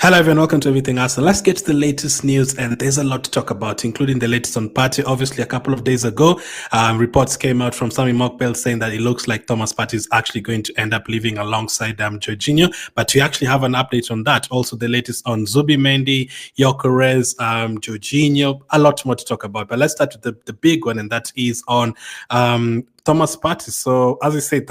Hello everyone, welcome to Everything Arsenal. Let's get to the latest news, and there's a lot to talk about, including the latest on Partey. Obviously, a couple of days ago, reports came out from Sami Mokbel saying that it looks like Thomas Partey is actually going to end up living alongside Jorginho, but we actually have an update on that. Also, the latest on Zubimendi, Gyokeres, Jorginho, a lot more to talk about. But let's start with the big one, and that is on Thomas Partey. So, as I say,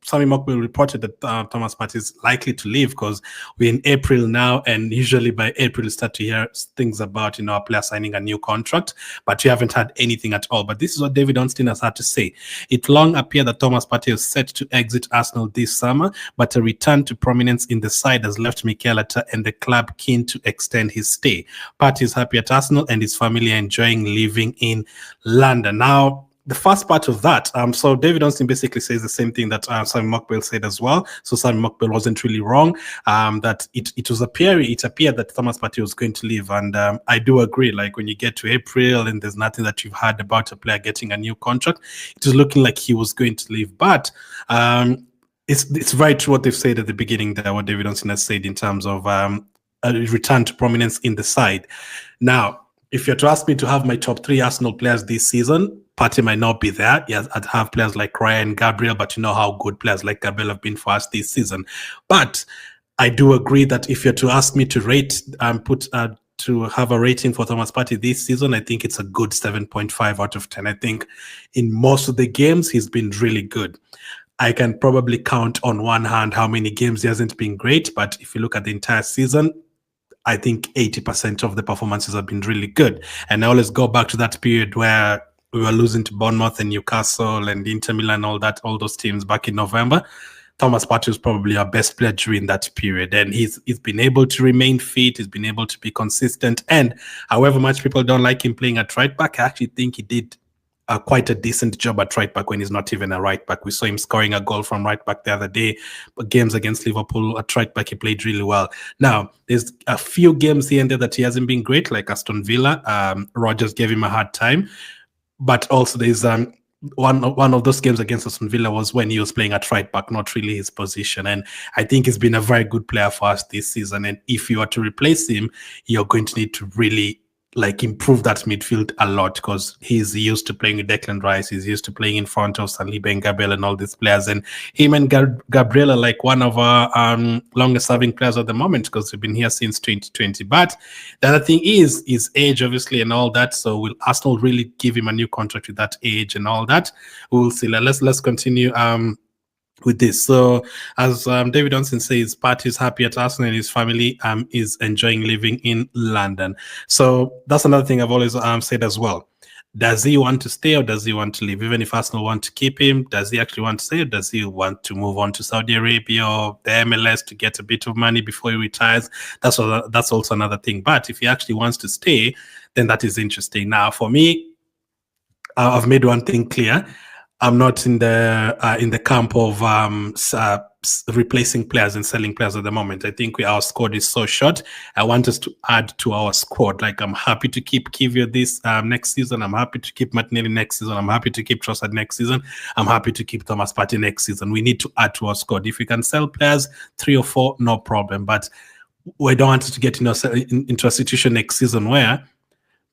Sami Mokbel reported that Thomas Partey is likely to leave because we're in April now, and usually by April you start to hear things about a player signing a new contract, but we haven't had anything at all. But this is what David Ornstein has had to say. It long appeared that Thomas Partey is set to exit Arsenal this summer, but a return to prominence in the side has left Mikel Arteta and the club keen to extend his stay. Partey is happy at Arsenal and his family are enjoying living in London. Now, the first part of that, so David Ornstein basically says the same thing that Sami Mokbel said as well. So Sami Mokbel wasn't really wrong. That it appeared that Thomas Partey was going to leave, and I do agree. Like when you get to April and there's nothing that you've heard about a player getting a new contract, it was looking like he was going to leave. But it's very true what they've said at the beginning there, what David Ornstein has said in terms of a return to prominence in the side. Now, if you're to ask me to have my top 3 Arsenal players this season, Partey might not be there. Yes, I'd have players like Ryan, Gabriel, but you know how good players like Gabriel have been for us this season. But I do agree that if you're to ask me to rate to have a rating for Thomas Partey this season, I think it's a good 7.5 out of 10. I think in most of the games, he's been really good. I can probably count on one hand how many games he hasn't been great, but if you look at the entire season, I think 80% of the performances have been really good. And I always go back to that period where we were losing to Bournemouth and Newcastle and Inter Milan, all those teams back in November. Thomas Partey was probably our best player during that period. And he's been able to remain fit. He's been able to be consistent. And however much people don't like him playing at right back, I actually think he did quite a decent job at right back when he's not even a right back. We saw him scoring a goal from right back the other day, but games against Liverpool at right back, he played really well. Now, there's a few games here and there that he hasn't been great, like Aston Villa. Rodgers gave him a hard time, but also there's one of those games against Aston Villa was when he was playing at right back, not really his position. And I think he's been a very good player for us this season. And if you are to replace him, you're going to need to really improve that midfield a lot, because he's used to playing with Declan Rice, he's used to playing in front of Saliba and Gabriel and all these players, and him and Gabriel are like one of our longest serving players at the moment, because we've been here since 2020. But the other thing is his age, obviously, and all that. So will Arsenal really give him a new contract with that age and all that? We'll see. Let's continue with this. So as David Ornstein says, Partey is happy at Arsenal and his family is enjoying living in London. So that's another thing I've always said as well. Does he want to stay or does he want to leave? Even if Arsenal want to keep him, does he actually want to stay, or does he want to move on to Saudi Arabia or the MLS to get a bit of money before he retires? That's also another thing. But if he actually wants to stay, then that is interesting. Now, for me, I've made one thing clear. I'm not in the camp of replacing players and selling players at the moment. I think our squad is so short. I want us to add to our squad. Like, I'm happy to keep Kivior this next season. I'm happy to keep Martinelli next season. I'm happy to keep Trossard next season. I'm happy to keep Thomas Partey next season. We need to add to our squad. If we can sell players 3 or 4, no problem. But we don't want to get into a situation next season where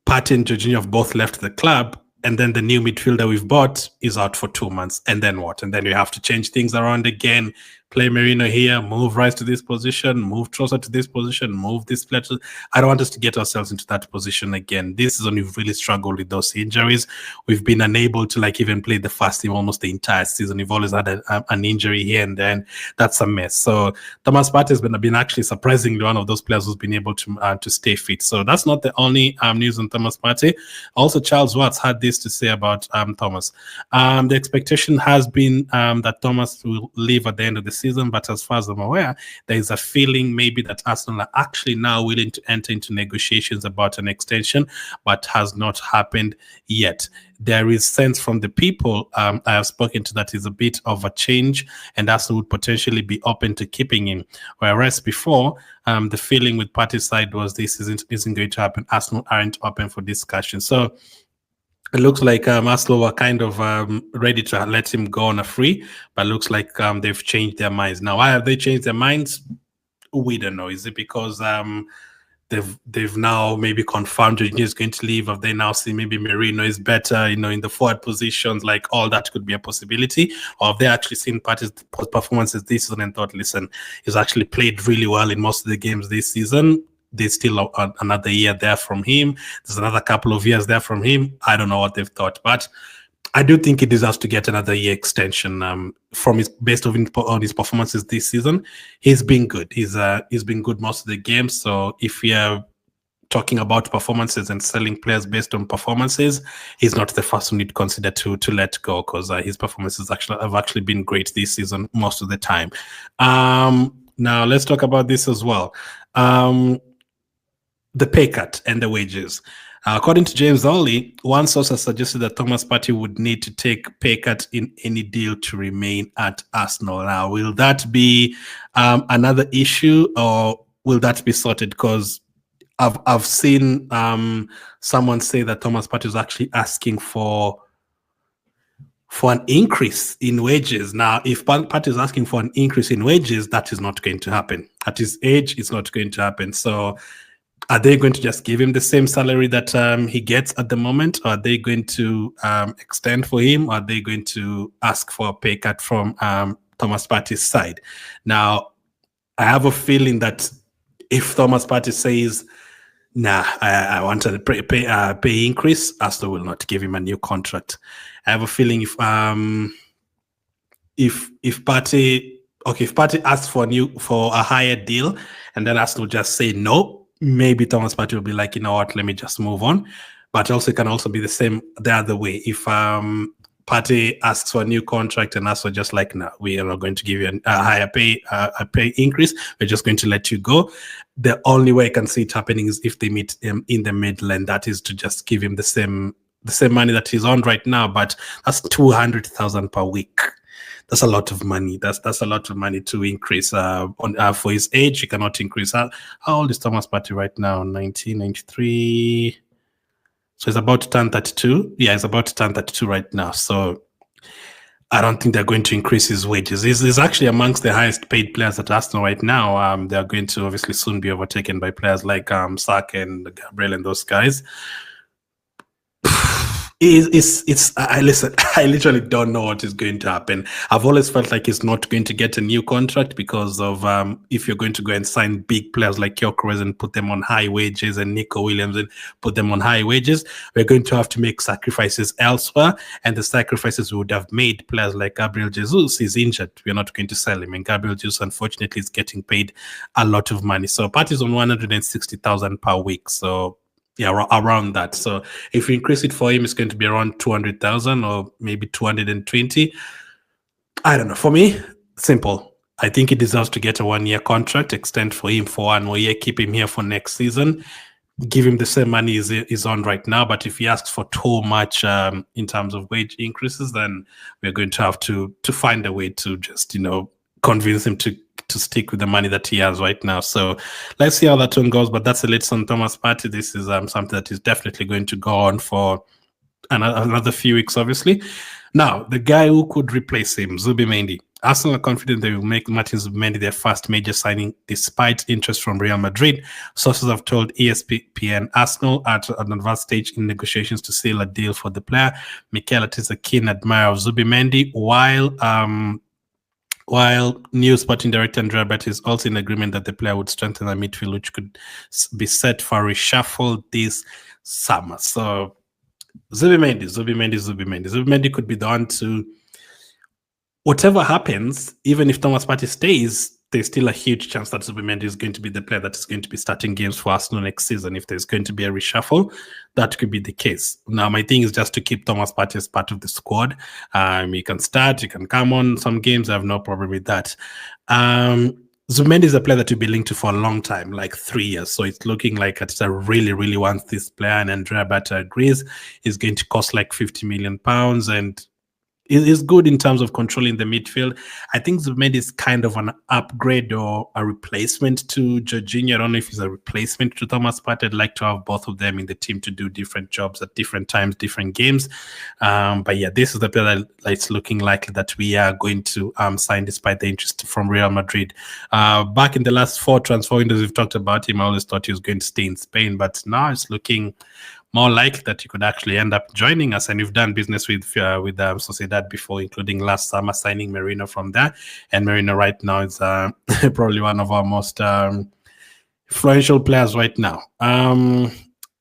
Partey and Jorginho have both left the club, and then the new midfielder we've bought is out for 2 months. And then what? And then you have to change things around again. Play Merino here, move Rice to this position, move Trossard to this position, move this player to... I don't want us to get ourselves into that position again. This is when we've really struggled with those injuries. We've been unable to even play the first team almost the entire season. We've always had an injury here and then. That's a mess. So Thomas Partey has been actually surprisingly one of those players who's been able to stay fit. So that's not the only news on Thomas Partey. Also, Charles Watts had this to say about Thomas. The expectation has been that Thomas will leave at the end of the season, but as far as I'm aware, there is a feeling maybe that Arsenal are actually now willing to enter into negotiations about an extension, but has not happened yet. There is sense from the people I have spoken to that is a bit of a change, and Arsenal would potentially be open to keeping him. Whereas before, the feeling with Partey's side was this isn't going to happen. Arsenal aren't open for discussion. So it looks like Arsenal were kind of ready to let him go on a free, but looks like they've changed their minds. Now, why have they changed their minds? We don't know. Is it because they've now maybe confirmed Jorginho is going to leave? Have they now seen maybe Merino is better, in the forward positions? Like, all that could be a possibility. Or have they actually seen Partey's performances this season and thought, listen, he's actually played really well in most of the games this season. There's still another year there from him. There's another couple of years there from him. I don't know what they've thought, but I do think he deserves to get another year extension. From based on his performances this season, he's been good. He's been good most of the games. So if you're talking about performances and selling players based on performances, he's not the first one you'd consider to let go, because his performances have actually been great this season most of the time. Now let's talk about this as well. The pay cut and the wages. According to James Ollie, one source has suggested that Thomas Partey would need to take pay cut in any deal to remain at Arsenal. Now, will that be another issue, or will that be sorted? Because I've seen someone say that Thomas Partey is actually asking for an increase in wages. Now, if Partey is asking for an increase in wages, that is not going to happen. At his age, it's not going to happen. So are they going to just give him the same salary that he gets at the moment? Or are they going to extend for him? Or are they going to ask for a pay cut from Thomas Partey's side? Now, I have a feeling that if Thomas Partey says, nah, I want a pay increase, Arsenal will not give him a new contract. I have a feeling if Partey asks for a higher deal, and then Arsenal just say no, maybe Thomas Partey will be like, you know what, let me just move on. But also it can also be the other way. If Partey asks for a new contract and Arsenal just like, no, we are not going to give you a higher pay increase, we're just going to let you go. The only way I can see it happening is if they meet him in the middle, and that is to just give him the same money that he's on right now. But that's 200,000 per week. That's a lot of money. That's a lot of money to increase for his age. He cannot increase. How old is Thomas Partey right now? 1993. So he's about to turn 32. Yeah, he's about to turn 32 right now. So I don't think they're going to increase his wages. He's actually amongst the highest paid players at Arsenal right now. They're going to obviously soon be overtaken by players like Saka and Gabriel and those guys. I literally don't know what is going to happen. I've always felt like he's not going to get a new contract because of if you're going to go and sign big players like Gyokeres and put them on high wages, and Nico Williams and put them on high wages, we're going to have to make sacrifices elsewhere, and the sacrifices we would have made players like Gabriel Jesus is injured. We're not going to sell him, and Gabriel Jesus unfortunately is getting paid a lot of money. So Partey's on 160,000 per week. So yeah, around that. So if you increase it for him, it's going to be around 200,000 or maybe 220. I don't know. For me, simple. I think he deserves to get a 1-year contract, extend for him for 1 more year, keep him here for next season, give him the same money he's on right now. But if he asks for too much in terms of wage increases, then we're going to have to find a way to just, convince him to stick with the money that he has right now. So let's see how that one goes. But that's the latest on Thomas Partey. This is something that is definitely going to go on for another few weeks, obviously. Now, the guy who could replace him, Zubimendi. Arsenal are confident they will make Martin Zubimendi their first major signing despite interest from Real Madrid. Sources have told ESPN Arsenal are at an advanced stage in negotiations to seal a deal for the player. Mikel is a keen admirer of Zubimendi, while new sporting director Andrea Betti is also in agreement that the player would strengthen the midfield, which could be set for reshuffle this summer. So Zubimendi could be the one to, whatever happens, even if Thomas Partey stays, there's still a huge chance that Zubimendi is going to be the player that is going to be starting games for Arsenal next season. If there's going to be a reshuffle, that could be the case. Now, my thing is just to keep Thomas Partey as part of the squad. He can start, he can come on some games. I have no problem with that. Zubimendi is a player that will be linked to for a long time, like 3 years. So it's looking like Arteta really, really wants this player, and Andrea Betti agrees. He's going to cost like £50 million, and is good in terms of controlling the midfield. I think Zubimendi is kind of an upgrade or a replacement to Jorginho. I don't know if he's a replacement to Thomas Partey. I'd like to have both of them in the team to do different jobs at different times, different games. But yeah, this is the player that it's looking likely that we are going to sign despite the interest from Real Madrid. Back in the last 4 transfer windows we've talked about him, I always thought he was going to stay in Spain, but now it's looking more likely that you could actually end up joining us. And we've done business with Sociedad before, including last summer signing Merino from there. And Merino right now is probably one of our most influential players right now.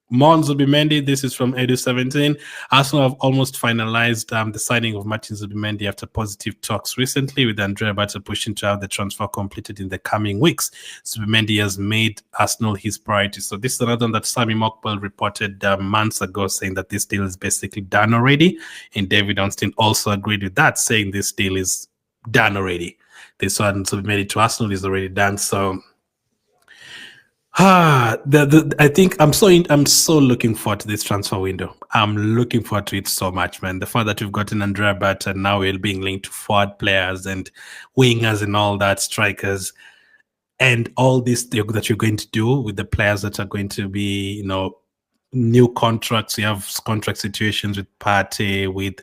More on Zubimendi. This is from Edu17. Arsenal have almost finalized the signing of Martin Zubimendi after positive talks recently, with Andrea Berta pushing to have the transfer completed in the coming weeks. Zubimendi has made Arsenal his priority. So this is another one that Sammy Mockbell reported months ago, saying that this deal is basically done already. And David Ornstein also agreed with that, saying this deal is done already. This one, Zubimendi to Arsenal, is already done. So I think I'm so looking forward to this transfer window. I'm looking forward to it so much, man. The fact that we've gotten Andrea Berta and now we're being linked to forward players and wingers and all that, strikers, and all this that you're going to do with the players that are going to be, new contracts. You have contract situations with Partey, with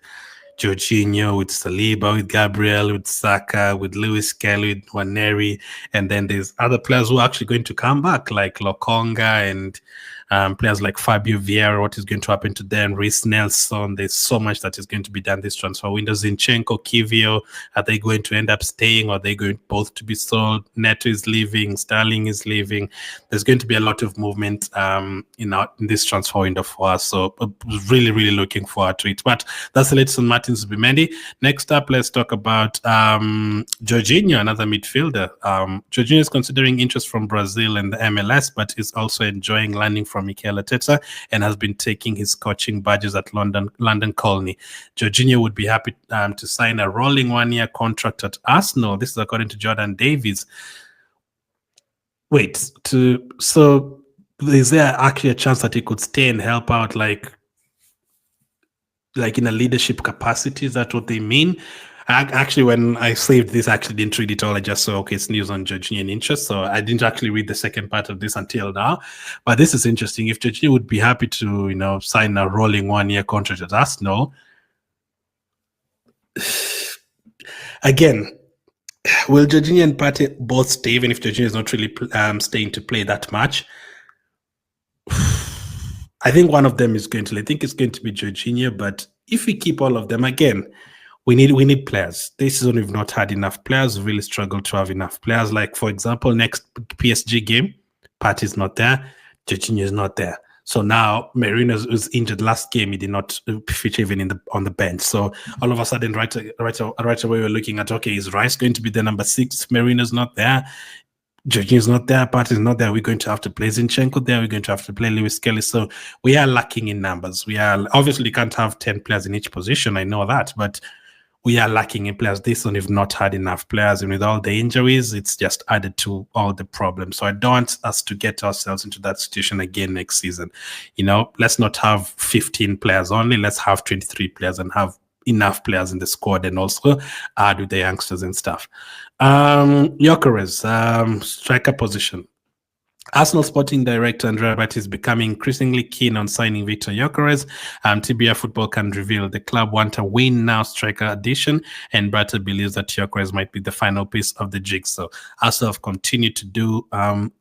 Jorginho, with Saliba, with Gabriel, with Saka, with Lewis Kelly, with Waneri, and then there's other players who are actually going to come back, like Lokonga and players like Fabio Vieira. What is going to happen to them? Reece Nelson. There's so much that is going to be done this transfer window. Zinchenko, Kivio, are they going to end up staying, or are they going both to be sold? Neto is leaving, Sterling is leaving. There's going to be a lot of movement in this transfer window for us. So really, really looking forward to it. But that's the latest on Martin Zubimendi. Next up, let's talk about Jorginho, another midfielder. Jorginho is considering interest from Brazil and the MLS, but is also enjoying learning from Mikel Arteta and has been taking his coaching badges at London Colney. Jorginho would be happy to sign a rolling 1-year contract at Arsenal. This is according to Jordan Davies. So is there actually a chance that he could stay and help out, like in a leadership capacity? Is that what they mean? Actually, when I saved this, I actually didn't read it all. I just saw, okay, it's news on Jorginho and interest. So I didn't actually read the second part of this until now. But this is interesting. If Jorginho would be happy to, sign a rolling 1-year contract at Arsenal, again, will Jorginho and Partey both stay, even if Jorginho is not really staying to play that much? I think one of them is going to. I think it's going to be Jorginho. But if we keep all of them, again, we need players. This season we've not had enough players. We really struggled to have enough players. Like, for example, next PSG game, Partey is not there, Jorginho is not there. So now Merino was injured last game. He did not feature even on the bench. So all of a sudden, right away, we're looking at, okay, is Rice going to be the number 6? Merino's not there. Jorginho's not there, Partey's not there. We're going to have to play Zinchenko there. We're going to have to play Lewis Kelly. So we are lacking in numbers. We are obviously can't have 10 players in each position. I know that, but we are lacking in players. This one, we've not had enough players, and with all the injuries, it's just added to all the problems. So I don't want us to get ourselves into that situation again next season. Let's not have 15 players only. Let's have 23 players and have enough players in the squad, and also add with the youngsters and stuff. Gyokeres, striker position. Arsenal sporting director Andrea Berta is becoming increasingly keen on signing Viktor Gyokeres. TBR Football can reveal the club want a win-now striker addition, and Berta believes that Gyokeres might be the final piece of the jigsaw. Arsenal have continued to do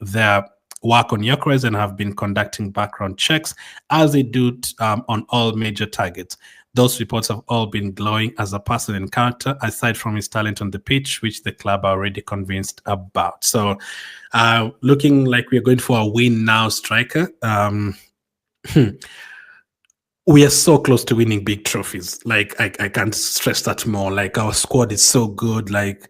their work on Gyokeres and have been conducting background checks, as they do on all major targets. Those reports have all been glowing as a person and character, aside from his talent on the pitch, which the club are already convinced about. So looking like we're going for a win-now striker. We are so close to winning big trophies. Like, I can't stress that more. Like, our squad is so good. Like,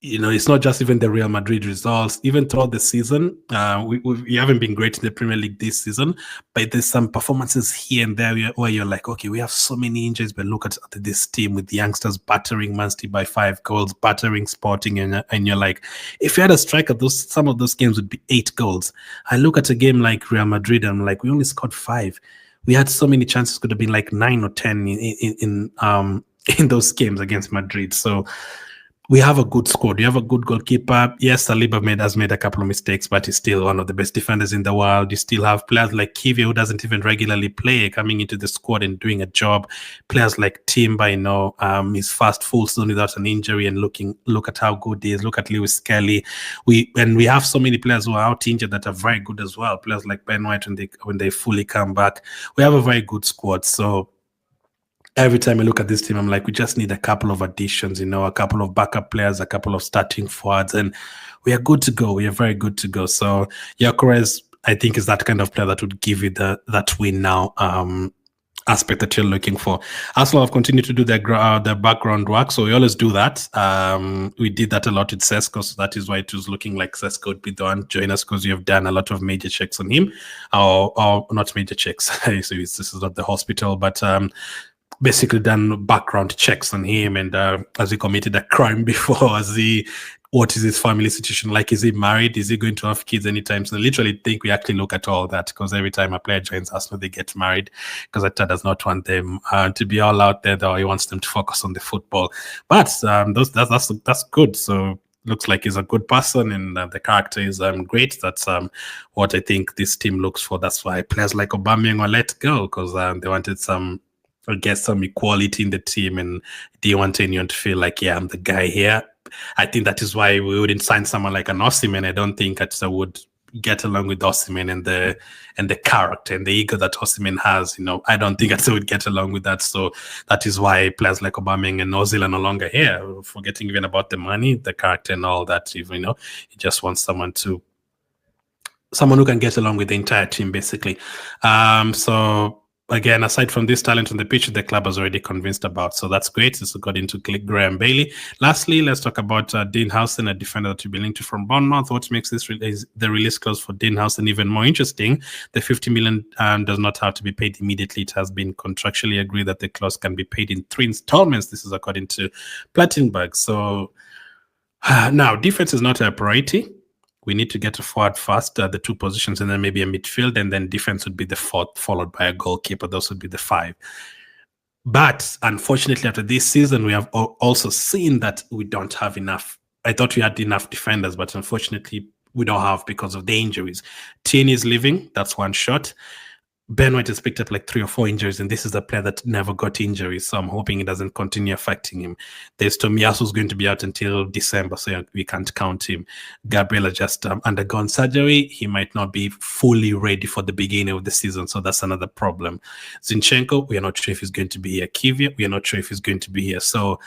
it's not just even the Real Madrid results. Even throughout the season, we haven't been great in the Premier League this season, but there's some performances here and there where you're like, okay, we have so many injuries, but look at this team with the youngsters battering Man City by 5 goals, battering Sporting, and you're like, if you had a striker, some of those games would be 8 goals. I look at a game like Real Madrid, and I'm like, we only scored 5. We had so many chances, could have been like 9 or 10 in those games against Madrid. So we have a good squad. We have a good goalkeeper. Yes, Saliba has made a couple of mistakes, but he's still one of the best defenders in the world. You still have players like Kivia, who doesn't even regularly play, coming into the squad and doing a job. Players like Timber, his first full season without an injury, and look at how good he is. Look at Lewis Kelly. We have so many players who are out injured that are very good as well. Players like Ben White, when they fully come back, we have a very good squad. So every time I look at this team, I'm like, we just need a couple of additions, a couple of backup players, a couple of starting forwards, and we are good to go. We are very good to go. So Gyokeres, I think, is that kind of player that would give you that win now aspect that you're looking for. Arsenal have continued to do their background work, so we always do that. We did that a lot with Sesko, so that is why it was looking like Sesko would be the one to join us, because you have done a lot of major checks on him, or not major checks. So this is not the hospital, but basically done background checks on him, and has he committed a crime before? What is his family situation like? Is he married? Is he going to have kids anytime soon? Literally think we actually look at all that, because every time a player joins Arsenal, they get married, because Arteta does not want them to be all out there, though he wants them to focus on the football. But that's good. So looks like he's a good person, and the character is great. That's what I think this team looks for. That's why players like Aubameyang were let go, because they wanted some equality in the team, and they want anyone to feel like, yeah, I'm the guy here. I think that is why we wouldn't sign someone like an Osimhen. I don't think Arteta would get along with Osimhen and the character and the ego that Osimhen has. I don't think Arteta would get along with that. So that is why players like Aubameyang and Ozil are no longer here. Forgetting even about the money, the character, and all that. He just wants someone who can get along with the entire team, basically. So again, aside from this talent on the pitch, the club has already convinced about. So that's great. This got into Graham Bailey. Lastly, let's talk about Dean Hujsen, a defender that you've been linked to from Bournemouth. What makes the release clause for Dean Hujsen even more interesting? The 50 million does not have to be paid immediately. It has been contractually agreed that the clause can be paid in 3 installments. This is according to Plattenberg. So now, defense is not a priority. We need to get a forward first, the 2 positions, and then maybe a midfield, and then defense would be the 4th, followed by a goalkeeper. Those would be the 5. But unfortunately, after this season, we have also seen that we don't have enough. I thought we had enough defenders, but unfortunately, we don't have, because of the injuries. Tierney is leaving. That's one shot. Ben White has picked up like 3 or 4 injuries, and this is a player that never got injuries, so I'm hoping it doesn't continue affecting him. There's Tomiyasu, who's going to be out until December, so we can't count him. Gabriel has just undergone surgery. He might not be fully ready for the beginning of the season, so that's another problem. Zinchenko, we are not sure if he's going to be here. Kivia, we are not sure if he's going to be here. So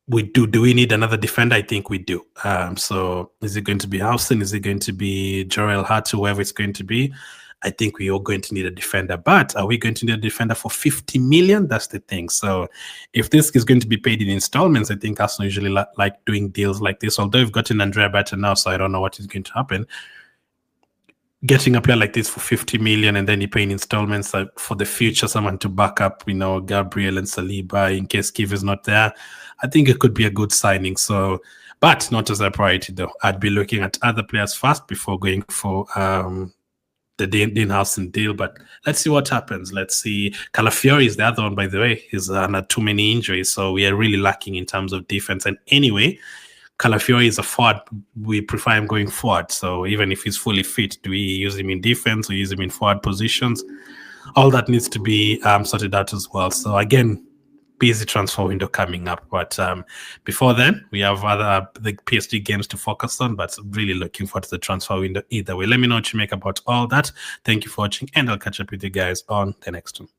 do we need another defender? I think we do. So is it going to be Hujsen? Is it going to be Jorel Hart, whoever it's going to be? I think we are going to need a defender, but are we going to need a defender for 50 million? That's the thing. So if this is going to be paid in installments, I think Arsenal usually like doing deals like this. Although we've gotten Andrea Batter now, so I don't know what is going to happen. Getting a player like this for 50 million and then you pay in installments for the future, someone to back up, Gabriel and Saliba in case Kiv is not there. I think it could be a good signing. So, but not as a priority though. I'd be looking at other players first before going for the Dean Hujsen deal, but let's see what happens. Let's see. Calafiori is the other one, by the way. He's had too many injuries, so we are really lacking in terms of defense. And anyway, Calafiori is a forward. We prefer him going forward. So even if he's fully fit, do we use him in defense or use him in forward positions? All that needs to be sorted out as well. So again, busy transfer window coming up, but before then we have the PSG games to focus on, but really looking forward to the transfer window either way. Let me know what you make about all that. Thank you for watching, and I'll catch up with you guys on the next one.